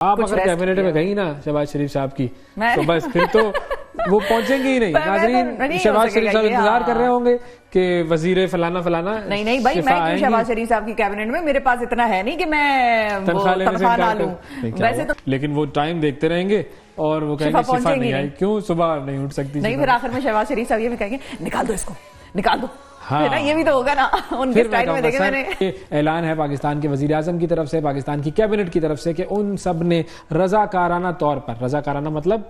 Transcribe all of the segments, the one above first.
آپ اگر کیبنٹ میں گئی نا شہباز شریف صاحب کی تو بس پھر تو وہ پہنچیں گے ہی نہیں. ناظرین شہباز شریف صاحب انتظار کر رہے ہوں گے کہ وزیر فلانا فلانا. نہیں بھائی میں کیوں شہباز شریف صاحب کی کیبنٹ میں, میرے پاس اتنا ہے نہیں کہ میں تنخواہ نہ لوں. ویسے تو لیکن وہ ٹائم دیکھتے رہیں گے اور وہ کہیں گے شفا نہیں آئی, کیوں صبح نہیں اٹھ سکتی. نہیں پھر آخر میں شہباز شریف صاحب یہ بھی کہیں گے نکال دو اس کو, نکال دو. یہ بھی تو ہوگا نا ان کے سٹائل میں. دیکھیں میں نے اعلان ہے پاکستان کے وزیر اعظم کی طرف سے, پاکستان کی کیبنٹ کی طرف سے, کہ ان سب نے رضاکارانہ طور پر, رضاکارانہ مطلب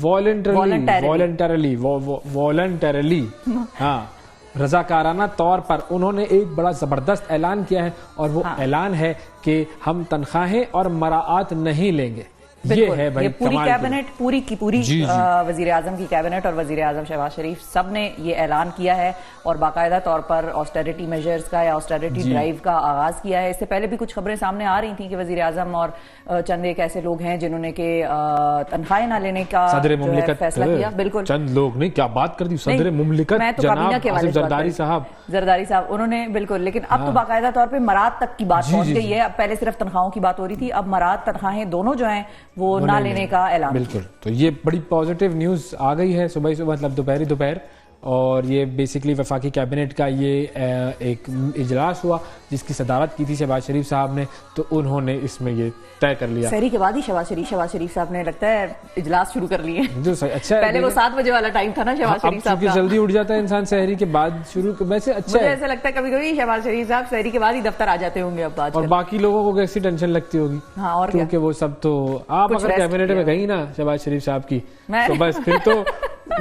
والنٹرلی ہاں رضاکارانہ طور پر انہوں نے ایک بڑا زبردست اعلان کیا ہے, اور وہ اعلان ہے کہ ہم تنخواہیں اور مراعات نہیں لیں گے. یہ ہے بھائی پوری کیبنٹ, پوری کی پوری وزیر اعظم کی کیبنٹ اور وزیر اعظم شہباز شریف سب نے یہ اعلان کیا ہے, اور باقاعدہ طور پر آسٹیرٹی میجرز کا یا آسٹیرٹی ڈرائیو کا آغاز کیا ہے. اس سے پہلے بھی کچھ خبریں سامنے آ رہی تھیں کہ وزیر اعظم اور چند ایک ایسے لوگ ہیں جنہوں نے کہ تنخواہیں نہ لینے کا صدر مملکت فیصلہ کیا. بالکل چند لوگ نہیں, کیا بات کر دی, صدر مملکت جناب آصف زرداری صاحب انہوں نے, بالکل. لیکن اب تو باقاعدہ طور پہ مراد تک کی بات پہنچ گئی ہے. اب پہلے صرف تنخواہوں کی بات ہو رہی تھی, اب مراد تنخواہیں دونوں جو ہیں وہ نہ لینے کا اعلان. بالکل. تو یہ بڑی پازیٹیو نیوز آ گئی ہے صبح مطلب دوپہر, اور یہ بیسکلی وفاقی کیبنٹ کا یہ ایک اجلاس ہوا جس کی صدارت کی تھی شہباز شریف صاحب نے, تو انہوں نے اس میں یہ طے کر لیا. سحری کے بعد ہی شہباز شریف صاحب نے لگتا ہے اجلاس شروع کر لیے. جو اچھا, پہلے وہ 7 بجے والا ٹائم تھا نا شہباز شریف صاحب کا, جلدی اٹھ جاتا ہے انسان سحری کے بعد شروع. ویسے اچھا ایسا لگتا ہے کبھی کبھی شہباز شریف صاحب سحری کے بعد ہی دفتر آ جاتے ہوں گے اب آج, اور باقی لوگوں کو کیسی ٹینشن لگتی ہوگی. ہاں, اور کیونکہ وہ سب تو آپ اگر کیبنٹ میں گئی نا شہباز شریف صاحب کی تو بس پھر تو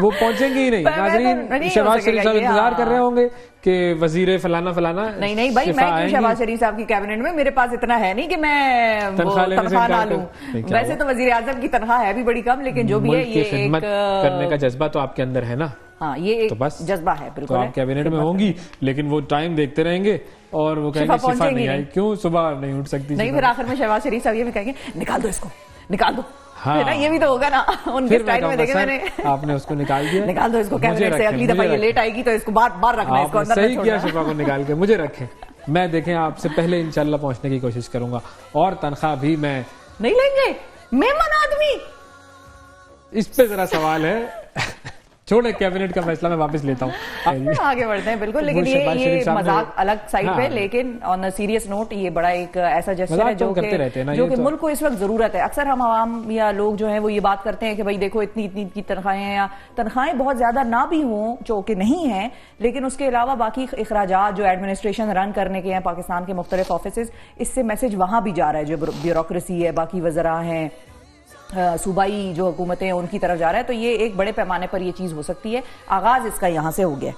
وہ پہنچیں گے ہی نہیں. ناظرین شہباز شریف صاحب انتظار کر رہے ہوں گے کہ وزیر فلانا فلانا. نہیں بھائی میں کیوں شہباز شریف صاحب کی کیبنٹ میں, میرے پاس اتنا ہے نہیں کہ میں تنخواہ نہ لوں. ویسے تو وزیر اعظم کی تنخواہ ہے بھی بڑی کم, لیکن جو بھی ہے یہ خدمت کرنے کا جذبہ تو آپ کے اندر ہے نا. ہاں, یہ ایک جذبہ ہے. بالکل آپ کیبنٹ میں ہوں گی, لیکن وہ ٹائم دیکھتے رہیں گے اور وہ کہیں گے شفا نہیں آئی, کیوں صبح نہیں اٹھ سکتی. نہیں پھر آخر میں شہباز شریف صاحب یہ بھی کہیں گے نکال دو اس کو, نکال دو. یہ بھی تو ہوگا نا ان کے سٹائل میں. دیکھیں میں نے آپ نے اس کو نکال دیا, نکال دو اس کو کیبنٹ سے, اگلی دفعہ یہ لیٹ آئے گی تو اس کو بار رکھنا ہے, اس کو اندر صحیح کیا شفا کو نکال کے مجھے رکھیں. میں دیکھیں آپ سے پہلے انشاءاللہ پہنچنے کی کوشش کروں گا, اور تنخواہ بھی میں نہیں لیں گے. مہمان آدمی, اس پہ ذرا سوال ہے. چھوڑے کیبنٹ کا فیصلہ, میں واپس لیتا ہوں. آگے بڑھتے ہیں. بالکل, لیکن یہ مذاق الگ سائڈ پہ, لیکن آن سیریس نوٹ یہ بڑا ایک ایسا جسٹر ہے جو کہ ملک کو اس وقت ضرورت ہے. اکثر ہم عوام یا لوگ جو ہیں وہ یہ بات کرتے ہیں کہ بھائی دیکھو اتنی کی تنخواہیں ہیں, یا تنخواہیں بہت زیادہ نہ بھی ہوں جو کہ نہیں ہیں, لیکن اس کے علاوہ باقی اخراجات جو ایڈمنسٹریشن رن کرنے کے ہیں پاکستان کے مختلف آفیسز, اس سے میسج وہاں بھی جا رہا ہے. جو بیوروکریسی ہے, باقی وزراء ہیں, صوبائی جو حکومتیں ان کی طرف جا رہا ہے. تو یہ ایک بڑے پیمانے پر یہ چیز ہو سکتی ہے. آغاز اس کا یہاں سے ہو گیا.